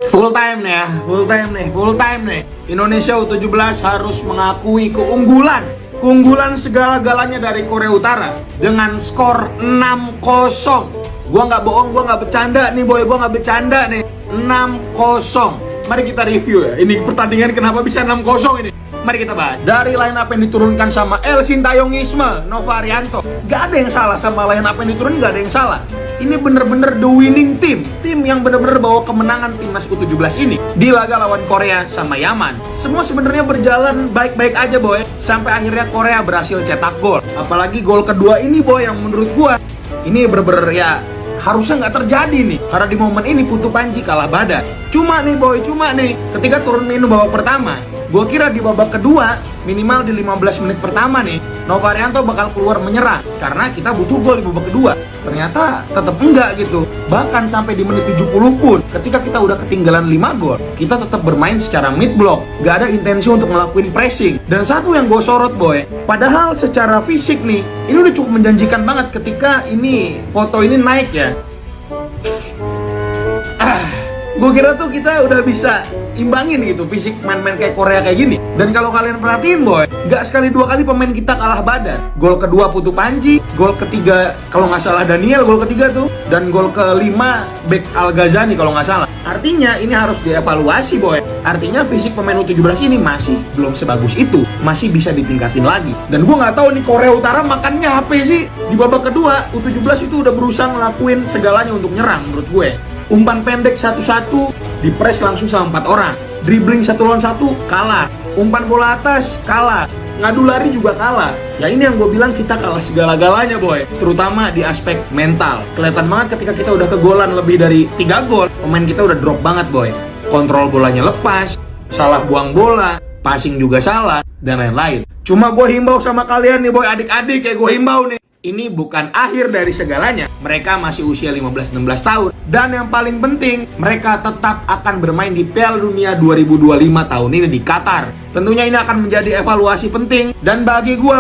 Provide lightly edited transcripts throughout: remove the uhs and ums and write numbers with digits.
Full time nih ya, full time nih. Indonesia U17 harus mengakui keunggulan segala-galanya dari Korea Utara dengan skor 6-0. Gua nggak bohong, gua nggak bercanda nih boy, gua nggak bercanda nih. 6-0. Mari kita review ya. Ini pertandingan kenapa bisa 6-0 ini. Mari kita bahas. Dari line up yang diturunkan sama El Sintayongisme, Nova Arianto. Gak ada yang salah sama line up yang diturunkan, gak ada yang salah. Ini bener-bener the winning team. Tim yang bener-bener bawa kemenangan timnas U17 ini di laga lawan Korea sama Yaman. Semua sebenarnya berjalan baik-baik aja boy. Sampai akhirnya Korea berhasil cetak gol. Apalagi gol kedua ini boy yang menurut gua ini bener-bener ya harusnya nggak terjadi nih. Karena di momen ini Putu Panji kalah badan. Cuma nih ketika turun menu babak pertama, gua kira di babak kedua minimal di 15 menit pertama nih Nova Arianto bakal keluar menyerang karena kita butuh gol di babak kedua. Ternyata tetap enggak gitu. Bahkan sampai di menit 70 pun ketika kita udah ketinggalan 5 gol, kita tetap bermain secara mid block. Gak ada intensi untuk ngelakuin pressing. Dan satu yang gue sorot boy, padahal secara fisik nih ini udah cukup menjanjikan banget ketika ini foto ini naik ya. Gue kira tuh kita udah bisa imbangin gitu fisik main-main kayak Korea kayak gini. Dan kalau kalian perhatiin boy, nggak sekali dua kali pemain kita kalah badan. Gol kedua Putu Panji, gol ketiga kalau nggak salah Daniel, gol ketiga tuh, dan gol kelima Bek Al Ghazani kalau nggak salah. Artinya ini harus dievaluasi boy. Artinya fisik pemain U17 ini masih belum sebagus itu, masih bisa ditingkatin lagi. Dan gue nggak tahu nih Korea Utara makannya apa sih. Di babak kedua U17 itu udah berusaha ngelakuin segalanya untuk nyerang menurut gue. Umpan pendek 1-1 dipres langsung sama 4 orang. Dribbling 1 lawan 1 kalah. Umpan bola atas kalah. Ngadu lari juga kalah. Ya ini yang gue bilang kita kalah segala-galanya boy. Terutama di aspek mental. Kelihatan banget ketika kita udah kegolan lebih dari 3 gol, pemain kita udah drop banget boy. Kontrol bolanya lepas, salah buang bola, passing juga salah, dan lain-lain. Cuma gue himbau sama kalian nih boy, adik-adik ya gue himbau nih. Ini bukan akhir dari segalanya. Mereka masih usia 15-16 tahun. Dan yang paling penting, mereka tetap akan bermain di Piala Dunia 2025 tahun ini di Qatar. Tentunya ini akan menjadi evaluasi penting. Dan bagi gua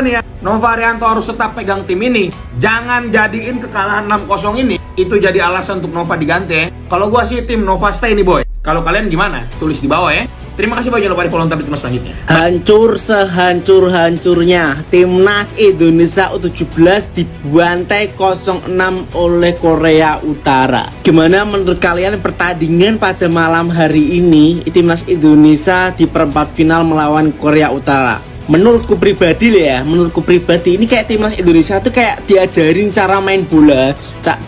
nih ya, Nova Arianto harus tetap pegang tim ini. Jangan jadiin kekalahan 6-0 ini itu jadi alasan untuk Nova diganti ya. Kalau gua sih tim Nova stay nih boy. Kalau kalian gimana? Tulis di bawah ya. Terima kasih banyak, jangan lupa di follow untuk update selanjutnya. Hancur sehancur-hancurnya Timnas Indonesia U17 dibantai 0-6 oleh Korea Utara. Gimana menurut kalian pertandingan pada malam hari ini Timnas Indonesia di perempat final melawan Korea Utara? Menurutku pribadi ini kayak Timnas Indonesia tuh kayak diajarin cara main bola,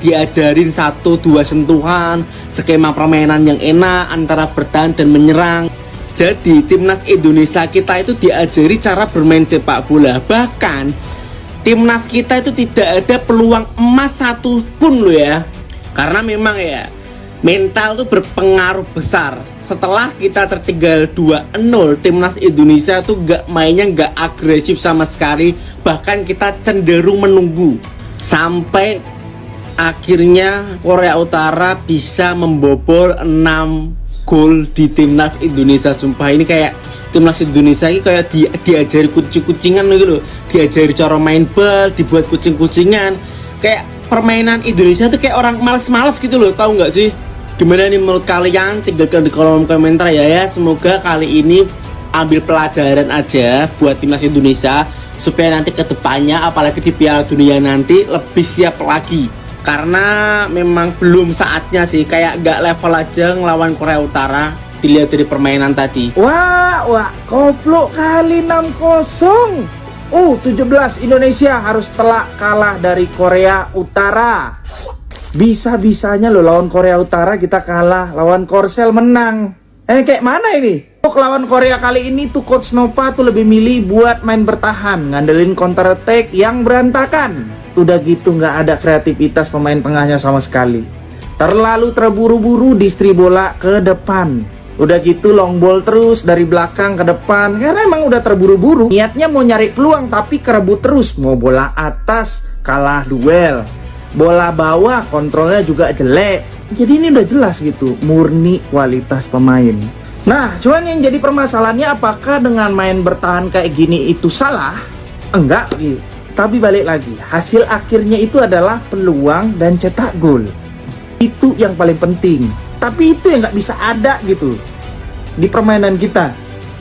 diajarin 1-2 sentuhan, skema permainan yang enak antara bertahan dan menyerang. Jadi Timnas Indonesia kita itu diajari cara bermain sepak bola. Bahkan Timnas kita itu tidak ada peluang emas satu pun loh ya. Karena memang ya mental tuh berpengaruh besar. Setelah kita tertinggal 2-0, Timnas Indonesia tuh mainnya gak agresif sama sekali. Bahkan kita cenderung menunggu sampai akhirnya Korea Utara bisa membobol 6 gol di Timnas Indonesia. Sumpah ini kayak Timnas Indonesia ini kayak diajari kucing-kucingan gitu loh. Diajari cara main bal, dibuat kucing-kucingan. Kayak permainan Indonesia tuh kayak orang males-males gitu loh, tahu nggak sih? Gimana nih menurut kalian? Tinggalkan di kolom komentar ya. Semoga kali ini ambil pelajaran aja buat Timnas Indonesia supaya nanti ke depannya apalagi di Piala Dunia nanti lebih siap lagi. Karena memang belum saatnya sih, kayak gak level aja ngelawan Korea Utara dilihat dari permainan tadi. Wah, koplo kali 6-0. 17 Indonesia harus telak kalah dari Korea Utara. Bisa-bisanya loh lawan Korea Utara kita kalah, lawan Korsel menang. Kayak mana ini? Untuk lawan Korea kali ini tuh Coach Nova tuh lebih milih buat main bertahan, ngandelin counter attack yang berantakan. Udah gitu nggak ada kreativitas pemain tengahnya sama sekali. Terlalu terburu-buru distri bola ke depan. Udah gitu long ball terus dari belakang ke depan. Karena emang udah terburu-buru. Niatnya mau nyari peluang tapi kerebut terus. Mau bola atas kalah duel. Bola bawah kontrolnya juga jelek. Jadi ini udah jelas gitu, murni kualitas pemain. Nah, cuman yang jadi permasalahannya apakah dengan main bertahan kayak gini itu salah? Enggak gitu. Tapi balik lagi, hasil akhirnya itu adalah peluang dan cetak gol. Itu yang paling penting. Tapi itu yang nggak bisa ada gitu di permainan kita.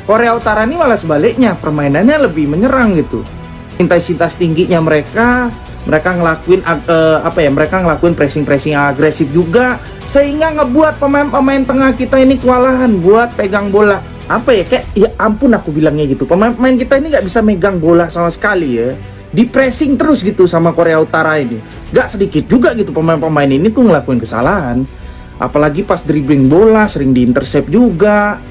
Korea Utara ini malah sebaliknya, permainannya lebih menyerang gitu. Intensitas tingginya mereka ngelakuin mereka ngelakuin pressing yang agresif juga, sehingga ngebuat pemain tengah kita ini kewalahan buat pegang bola. Ya ampun aku bilangnya gitu. Pemain kita ini nggak bisa megang bola sama sekali ya. Di pressing terus gitu sama Korea Utara ini. Gak sedikit juga gitu pemain-pemain ini tuh ngelakuin kesalahan. Apalagi pas dribbling bola sering diintercept juga.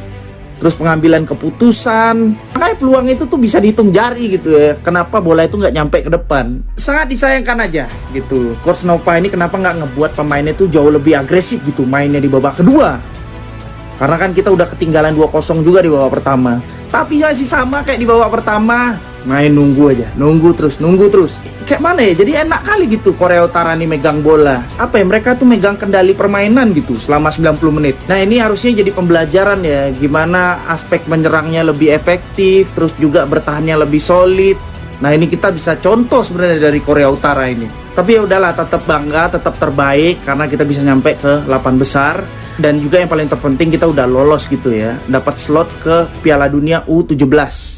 Terus pengambilan keputusan, makanya peluang itu tuh bisa dihitung jari gitu ya. Kenapa bola itu nggak nyampe ke depan? Sangat disayangkan aja gitu. Coach Nova ini kenapa nggak ngebuat pemainnya tuh jauh lebih agresif gitu mainnya di babak kedua? Karena kan kita udah ketinggalan 2-0 juga di babak pertama. Tapi masih sama kayak di babak pertama. Main nunggu aja, nunggu terus. Kayak mana ya? Jadi enak kali gitu Korea Utara nih megang bola. Mereka tuh megang kendali permainan gitu selama 90 menit. Nah ini harusnya jadi pembelajaran ya, gimana aspek menyerangnya lebih efektif, terus juga bertahannya lebih solid. Nah ini kita bisa contoh sebenarnya dari Korea Utara ini. Tapi ya udahlah, tetap bangga, tetap terbaik karena kita bisa nyampe ke 8 besar. Dan juga yang paling terpenting kita udah lolos gitu ya, dapat slot ke Piala Dunia U17.